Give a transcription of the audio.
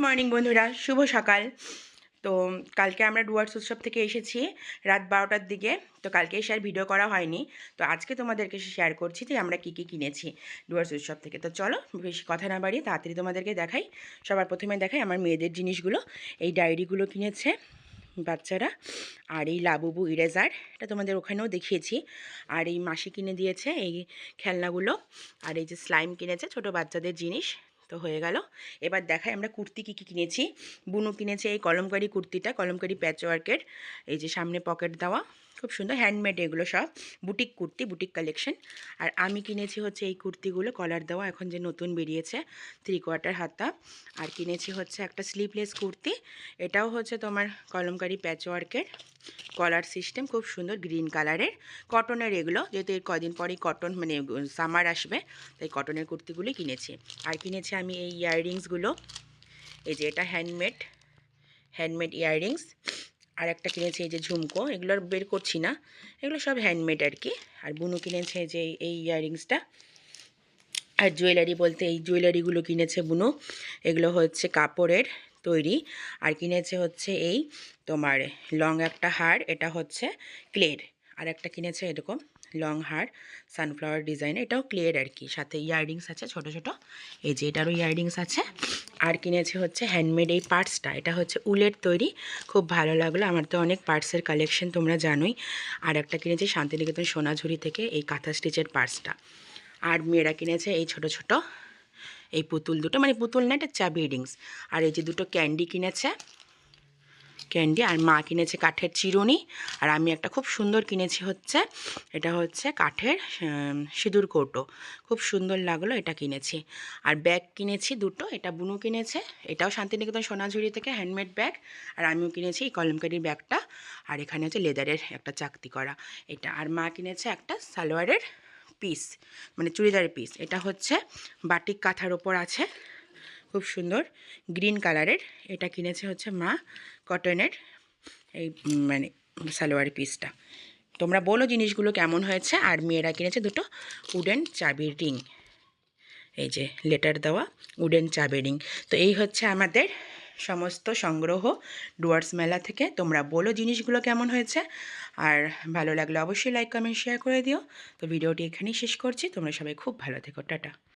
Morning বন্ধুরা, শুভ সকাল। তো কালকে আমরা ডুয়ার্স উৎসব থেকে এসেছি রাত 12টার দিকে। তো কালকে এসে আর ভিডিও করা হয়নি। তো আজকে তোমাদেরকে শেয়ার করছি যে আমরা কী কী কিনেছি ডুয়ার্স উৎসব থেকে। তো চলো বেশি কথা না বাড়িয়ে তাড়াতাড়ি তোমাদেরকে দেখাই। সবার প্রথমে দেখাই আমার মেয়েদের জিনিসগুলো। এই ডায়েরিগুলো কিনেছে বাচ্চারা, আর এই লাবুবু ইরেজার, এটা তোমাদের ওখানেও দেখিয়েছি। আর এই মাসি কিনে দিয়েছে এই খেলনাগুলো, আর এই যে স্লাইম কিনেছে ছোট বাচ্চাদের জিনিস। তো হয়ে গেল। এবার দেখাই আমরা কুর্তি কী কী কিনেছি। বুনু কিনেছে এই কলমকারি কুর্তিটা, কলমকারি প্যাচওয়ার্কের, এই যে সামনে পকেট দেওয়া, খুব সুন্দর হ্যান্ডমেড, এগুলো সব বুটিক কুর্তি, বুটিক কালেকশন। আর আমি কিনেছি হচ্ছে এই কুর্তিগুলো কলার দেওয়া, এখন যে নতুন বেরিয়েছে 3/4 হাতা। আর কিনেছি হচ্ছে একটা স্লিভলেস কুর্তি, এটাও হচ্ছে তোমার কলমকারি প্যাচওয়ার্কের, কলার সিস্টেম, খুব সুন্দর গ্রিন কালারের, কটনের এগুলো, যেহেতু এর কদিন পরেই কটন মানে সামার আসবে, তাই কটনের কুর্তিগুলি কিনেছি। আর কিনেছি আমি এই ইয়াররিংসগুলো, এই যে এটা হ্যান্ডমেড ইয়াররিংস। আর একটা কিনেছি এই যে ঝুমকো, এগুলোর বের করছি না, এগুলো সব হ্যান্ডমেড আর কি। আর বুনু কিনেছে যে এই ইয়াররিংসটা। আর জুয়েলারি বলতে এই জুয়েলারিগুলো কিনেছে বুনু, এগুলো হচ্ছে কাপড়ের তৈরি। আর কিনেছে হচ্ছে এই তোমার লং একটা হার, এটা হচ্ছে ক্লের। আর একটা কিনেছে এরকম লং হার সানফ্লাওয়ার ডিজাইন, এটাও ক্লের আর কি, সাথে ইয়াররিংস আছে ছোট ছোট, এই যে এটারও ইয়াররিংস আছে। আর কিনেছে হচ্ছে হ্যান্ডমেড এই পার্টসটা, এটা হচ্ছে উলের তৈরি, খুব ভালো লাগলো। আমার তো অনেক পার্টসের কালেকশন তোমরা জানোই। আর একটা কিনেছি শান্তিনিকেতন সোনাঝুরি থেকে এই কাঁথা স্টিচের পার্টসটা। আর মেয়েরা কিনেছে এই ছোট ছোট এই পুতুল দুটো, মানে পুতুল না, এটা চাবি রিংস। আর এই যে দুটো ক্যান্ডি কিনেছে, ক্যান্ডি। আর মা কিনেছে কাঠের চিরুনি। আর আমি একটা খুব সুন্দর কিনেছি হচ্ছে, এটা হচ্ছে কাঠের সিঁদুর কৌটো, খুব সুন্দর লাগলো, এটা কিনেছি। আর ব্যাগ কিনেছি দুটো, এটা বুনু কিনেছে, এটাও শান্তিনিকেতন সোনাঝুরি থেকে হ্যান্ডমেড ব্যাগ। আর আমিও কিনেছি এই কলমকারির ব্যাগটা। আর এখানে হচ্ছে লেদারের একটা চাকতি করা এটা। আর মা কিনেছে একটা সালোয়ারের পিস, মানে চুড়িদারের পিস, এটা হচ্ছে বাটিক কাঁথার ওপর আছে, খুব সুন্দর গ্রিন কালারের। এটা কিনেছে হচ্ছে মা কটনের এই মানে সালোয়ার পিসটা। তোমরা বলো জিনিসগুলো কেমন হয়েছে। আর মেয়েরা কিনেছে দুটো উডেন চাবির রিং, এই যে লেটার দেওয়া উডেন চাবি রিং। তো এই হচ্ছে আমাদের সমস্ত সংগ্রহ ডুয়ার্স মেলা থেকে। তোমরা বলো জিনিসগুলো কেমন হয়েছে। আর ভালো লাগলে অবশ্যই লাইক কমেন্ট শেয়ার করে দিও। তো ভিডিওটি এখানেই শেষ করছি। তোমরা সবাই খুব ভালো থেকো, টাটা।